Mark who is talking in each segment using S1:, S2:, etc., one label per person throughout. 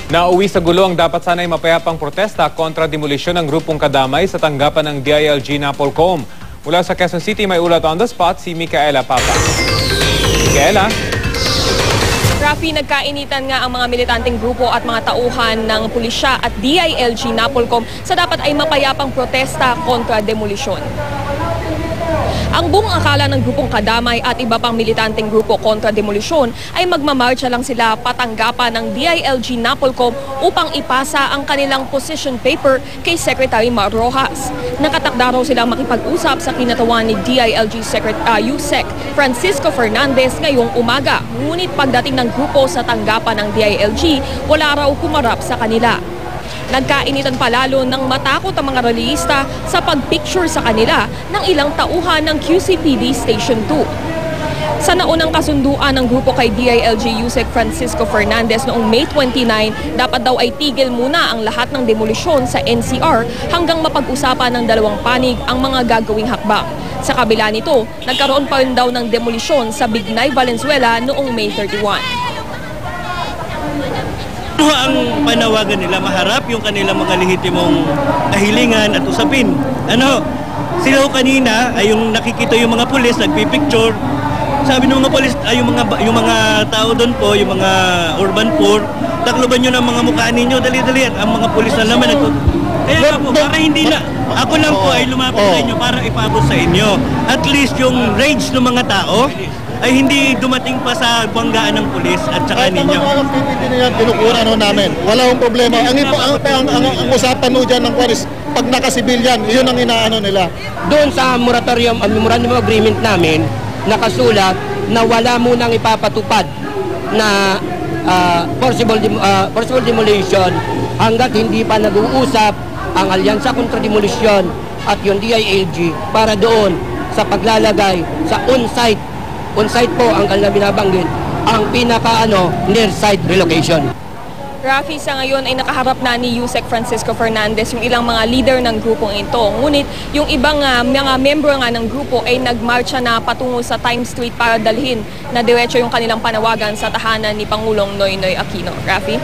S1: Nauwi sa gulo ang dapat sana'y mapayapang protesta kontra demolisyon ng grupong kadamay sa tanggapan ng DILG Napolcom. Mula sa Quezon City, may ulat on the spot si Micaela Papa. Micaela?
S2: Rafi, nagkainitan nga ang mga militanteng grupo at mga tauhan ng pulisya at DILG Napolcom sa dapat ay mapayapang protesta kontra demolisyon. Ang buong akala ng grupong kadamay at iba pang militanteng grupo kontra demolisyon ay magmamarcha lang sila patanggapan ng DILG Napolcom upang ipasa ang kanilang position paper kay Secretary Mar Rojas. Nakatakda raw silang makipag-usap sa kinatawan ni DILG USEC Francisco Fernandez ngayong umaga. Ngunit pagdating ng grupo sa tanggapan ng DILG, wala raw kumarap sa kanila. Nagkainitan palalo ng matakot ang mga rallyista sa pagpicture sa kanila ng ilang tauhan ng QCPD Station 2. Sa naunang kasunduan ng grupo kay DILG USEC Francisco Fernandez noong May 29, dapat daw ay tigil muna ang lahat ng demolisyon sa NCR hanggang mapag-usapan ng dalawang panig ang mga gagawing hakbang. Sa kabila nito, nagkaroon pa rin daw ng demolisyon sa Bignay, Valenzuela noong May 31.
S3: Ano ang panawagan nila? Maharap yung kanilang mga lehitimong kahilingan at usapin. Sila kanina ay yung nakikita yung mga pulis, nagpipicture. Sabi ng mga pulis, ay yung mga tao doon po, yung mga urban poor, takloban nyo ng mga mukha ninyo, dali-dali. At ang mga pulis na naman, kaya po, para hindi na, ako lang po ay lumapit sa inyo para ipabot sa inyo. At least yung rage ng mga tao, ay hindi dumating pa sa banggaan ng pulis at saka ninyo.
S4: Kahit ang PPD niyan, kinukuha namin. Wala akong problema. Ang usapan mo dyan ng Juarez, pag nakasibilyan, yun ang inaano nila.
S5: Doon sa moratorium, memorandum of agreement namin, nakasulat na wala munang ipapatupad na forcible demolition hanggat hindi pa nag-uusap ang Alyansa kontra Demolisyon at yung DILG para doon sa paglalagay sa on-site po ang kanilang binabanggit, ang near site relocation.
S2: Rafi, sa ngayon ay nakaharap na ni USEC Francisco Fernandez yung ilang mga leader ng grupong ito. Ngunit yung ibang mga membro nga ng grupo ay nagmarcha na patungo sa Times Street para dalhin na diretso yung kanilang panawagan sa tahanan ni Pangulong Noynoy Aquino. Rafi?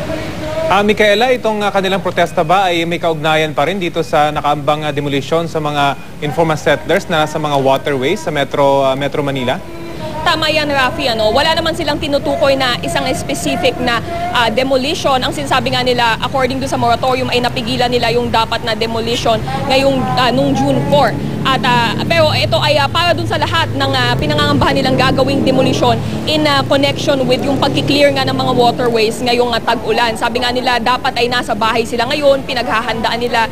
S1: Micaela, itong kanilang protesta ba ay may kaugnayan pa rin dito sa nakaambang demolition sa mga informal settlers na sa mga waterways sa Metro Manila?
S2: Tama yan, Rafi. Wala naman silang tinutukoy na isang specific na demolition. Ang sinasabi nga nila, according to sa moratorium, ay napigilan nila yung dapat na demolition ngayong nung June 4. Pero ito ay para dun sa lahat ng pinangangambahan nilang gagawing demolition in connection with yung pagkiklear nga ng mga waterways ngayong tag-ulan. Sabi nga nila, dapat ay nasa bahay sila ngayon, pinaghahandaan nila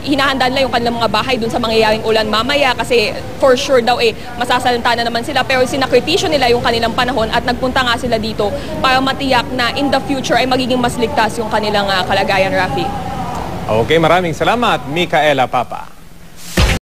S2: hinahandaan nila yung kanilang mga bahay dun sa mangyayaring ulan mamaya kasi for sure daw masasalanta na naman sila. Pero sinakripisyo nila yung kanilang panahon at nagpunta nga sila dito para matiyak na in the future ay magiging mas ligtas yung kanilang kalagayan, Rafi.
S1: Okay, maraming salamat, Micaela Papa.